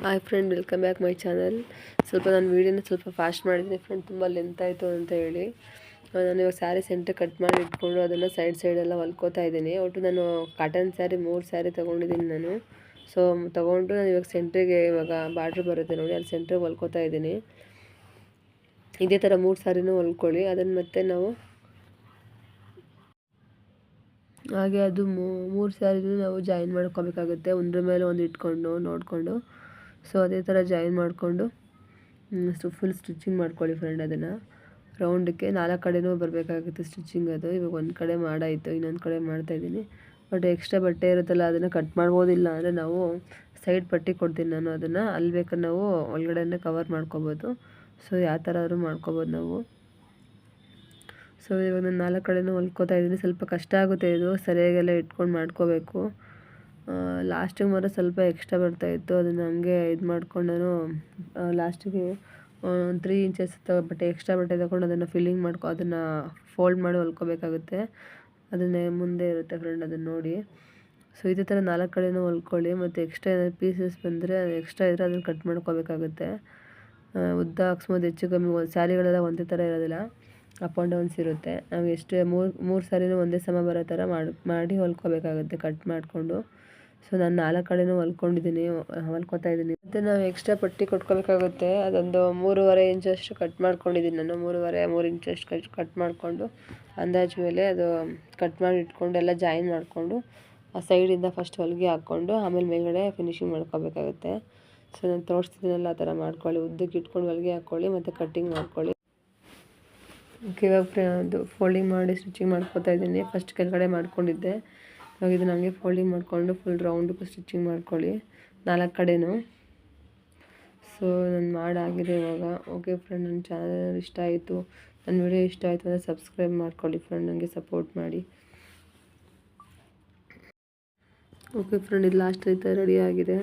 Hi friend, welcome back my channel. ಸ್ವಲ್ಪ ನಾನು ವೀಡಿಯೋನ ಸ್ವಲ್ಪ ಫಾಸ್ಟ್ ಮಾಡಿದ್ದೀನಿ ಫ್ರೆಂಡ್, ತುಂಬ ಲೆಂತ್ ಆಯಿತು ಅಂತ ಹೇಳಿ. ನಾನು ಇವಾಗ ಸ್ಯಾರಿ ಸೆಂಟರ್ ಕಟ್ ಮಾಡಿ ಇಟ್ಕೊಂಡು ಅದನ್ನು ಸೈಡೆಲ್ಲ ಹೊಲ್ಕೋತಾ ಇದ್ದೀನಿ. ಒಟ್ಟು ನಾನು ಕಾಟನ್ ಸ್ಯಾರಿ 3 ಸ್ಯಾರಿ ತೊಗೊಂಡಿದ್ದೀನಿ ನಾನು. ಸೊ ತೊಗೊಂಡು ನಾನು ಇವಾಗ ಸೆಂಟ್ರಿಗೆ ಇವಾಗ ಬಾರ್ಡ್ರ್ ಬರುತ್ತೆ ನೋಡಿ, ಅಲ್ಲಿ ಸೆಂಟ್ರಿಗೆ ಹೊಲ್ಕೋತಾ ಇದ್ದೀನಿ. ಇದೇ ಥರ 3 ಸ್ಯಾರಿನೂ ಹೊಲ್ಕೊಳ್ಳಿ. ಅದನ್ನು ಮತ್ತೆ ನಾವು ಹಾಗೆ ಅದು 3 ಸ್ಯಾರಿನೂ ನಾವು ಜಾಯಿನ್ ಮಾಡ್ಕೋಬೇಕಾಗುತ್ತೆ, ಒಂದ್ರ ಮೇಲೆ ಒಂದು ಇಟ್ಕೊಂಡು ನೋಡಿಕೊಂಡು. ಸೊ ಅದೇ ಥರ ಜಾಯಿನ್ ಮಾಡಿಕೊಂಡು ಫುಲ್ ಸ್ಟಿಚಿಂಗ್ ಮಾಡ್ಕೊಳ್ಳಿ ಫ್ರೆಂಡ್. ಅದನ್ನು ರೌಂಡಕ್ಕೆ 4 ಕಡೆನೂ ಬರಬೇಕಾಗುತ್ತೆ ಸ್ಟಿಚಿಂಗ್. ಅದು ಇವಾಗ ಒಂದು ಕಡೆ ಮಾಡಾಯಿತು, ಇನ್ನೊಂದು ಕಡೆ ಮಾಡ್ತಾಯಿದ್ದೀನಿ. ಬಟ್ ಎಕ್ಸ್ಟ್ರಾ ಬಟ್ಟೆ ಇರುತ್ತಲ್ಲ ಅದನ್ನು ಕಟ್ ಮಾಡ್ಬೋದಿಲ್ಲ ಅಂದರೆ ನಾವು ಸೈಡ್ ಪಟ್ಟಿ ಕೊಡ್ತೀನಿ ನಾನು, ಅದನ್ನು ಅಲ್ಲಿ ಬೇಕಾದ್ರೆ ನಾವು ಒಳಗಡೆನೇ ಕವರ್ ಮಾಡ್ಕೊಬೋದು. ಸೊ ಯಾವ ಥರ ಆದರೂ ಮಾಡ್ಕೊಬೋದು ನಾವು. ಸೊ ಇವಾಗ ನಾನು 4 ಕಡೆನೂ ಹೊಲ್ಕೋತಾ ಇದ್ದೀನಿ. ಸ್ವಲ್ಪ ಕಷ್ಟ ಆಗುತ್ತೆ, ಇದು ಸರಿಯಾಗೆಲ್ಲ ಇಟ್ಕೊಂಡು ಮಾಡ್ಕೋಬೇಕು. ಲಾಸ್ಟಿಗೆ ಮಾತ್ರ ಸ್ವಲ್ಪ ಎಕ್ಸ್ಟ್ರಾ ಬರ್ತಾಯಿತ್ತು, ಅದನ್ನು ಹಂಗೆ ಇದು ಮಾಡ್ಕೊಂಡು ನಾನು ಲಾಸ್ಟಿಗೆ 3 ಇಂಚಸ್ ಬಟ್ಟೆ ಎಕ್ಸ್ಟ್ರಾ ಬಟ್ಟೆ ತೊಗೊಂಡು ಅದನ್ನು ಫಿಲ್ಲಿಂಗ್ ಅದನ್ನು ಫೋಲ್ಡ್ ಮಾಡಿ ಹೊಲ್ಕೋಬೇಕಾಗುತ್ತೆ. ಅದನ್ನೇ ಮುಂದೆ ಇರುತ್ತೆ ಫ್ರೆಂಡ್, ಅದನ್ನು ನೋಡಿ. ಸೊ ಇದೇ ಥರ 4 ಕಡೆನೂ ಹೊಲ್ಕೊಳ್ಳಿ. ಮತ್ತು ಎಕ್ಸ್ಟ್ರಾ ಏನಾದ್ರು ಪೀಸಸ್ ಬಂದರೆ ಎಕ್ಸ್ಟ್ರಾ ಇದ್ದರೆ ಅದನ್ನು ಕಟ್ ಮಾಡ್ಕೋಬೇಕಾಗುತ್ತೆ. ಉದ್ದ ಅಕಸ್ಮಾತ್ ಹೆಚ್ಚು ಕಮ್ಮಿ ಸ್ಯಾರಿಗಳೆಲ್ಲ ಒಂದೇ ಥರ ಇರೋದಿಲ್ಲ, ಅಪ್ ಆ್ಯಂಡ್ ಡೌನ್ಸ್ ಇರುತ್ತೆ. ನಾವು ಎಷ್ಟೇ ಮೂರು ಸ್ಯಾರಿನೂ ಒಂದೇ ಸಮ ಬರೋ ಥರ ಮಾಡಿ ಹೊಲ್ಕೋಬೇಕಾಗುತ್ತೆ ಕಟ್ ಮಾಡಿಕೊಂಡು. ಸೊ ನಾನು 4 ಕಡೆನೂ ಹೊಲ್ಕೋತಾ ಇದ್ದೀನಿ. ಮತ್ತು ನಾವು ಎಕ್ಸ್ಟ್ರಾ ಪಟ್ಟಿ ಕೊಟ್ಕೋಬೇಕಾಗುತ್ತೆ. ಅದೊಂದು 3.5 ಇಂಚಷ್ಟು ಕಟ್ ಮಾಡ್ಕೊಂಡಿದ್ದೀನಿ ನಾನು. 3 ಇಂಚಷ್ಟು ಕಟ್ ಮಾಡಿಕೊಂಡು ಅಂದಾಜು ಮೇಲೆ ಅದು ಕಟ್ ಮಾಡಿ ಇಟ್ಕೊಂಡು ಎಲ್ಲ ಜಾಯಿನ್ ಮಾಡಿಕೊಂಡು ಆ ಸೈಡಿಂದ ಫಸ್ಟ್ ಹೊಲಿಗೆ ಹಾಕ್ಕೊಂಡು ಆಮೇಲೆ ಮೇಲ್ಗಡೆ ಫಿನಿಶಿಂಗ್ ಮಾಡ್ಕೋಬೇಕಾಗುತ್ತೆ. ಸೊ ನಾನು ತೋರಿಸ್ತಿದ್ದೀನಲ್ಲ ಆ ಥರ ಮಾಡ್ಕೊಳ್ಳಿ. ಉದ್ದಕ್ಕೆ ಇಟ್ಕೊಂಡು ಹೊಲಿಗೆ ಹಾಕ್ಕೊಳ್ಳಿ ಮತ್ತು ಕಟ್ಟಿಂಗ್ ಮಾಡ್ಕೊಳ್ಳಿ. ಇವಾಗ ಅದು ಫೋಲ್ಡಿಂಗ್ ಮಾಡಿ ಸ್ಟಿಚಿಂಗ್ ಮಾಡ್ಕೋತಾ ಇದ್ದೀನಿ. ಫಸ್ಟ್ ಕೆಳಗಡೆ ಮಾಡ್ಕೊಂಡಿದ್ದೆ, ಇವಾಗ ಇದನ್ನು ಹಂಗೆ ಫೋಲ್ಡಿಂಗ್ ಮಾಡಿಕೊಂಡು ಫುಲ್ ರೌಂಡಕ್ಕೂ ಸ್ಟಿಚಿಂಗ್ ಮಾಡ್ಕೊಳ್ಳಿ 4 ಕಡೆನೂ. ಸೊ ನಾನು ಮಾಡಾಗಿದೆ ಇವಾಗ. ಓಕೆ ಫ್ರೆಂಡ್, ನನ್ನ ಚಾನಲ್ ಇಷ್ಟ ಆಯಿತು, ನನ್ನ ವಿಡಿಯೋ ಇಷ್ಟ ಆಯಿತು ಅಂದರೆ ಸಬ್ಸ್ಕ್ರೈಬ್ ಮಾಡ್ಕೊಳ್ಳಿ ಫ್ರೆಂಡ್, ನನಗೆ ಸಪೋರ್ಟ್ ಮಾಡಿ. ಓಕೆ ಫ್ರೆಂಡ್, ಇದು ಲಾಸ್ಟ್ ಐತೆ ರೆಡಿ ಆಗಿದೆ.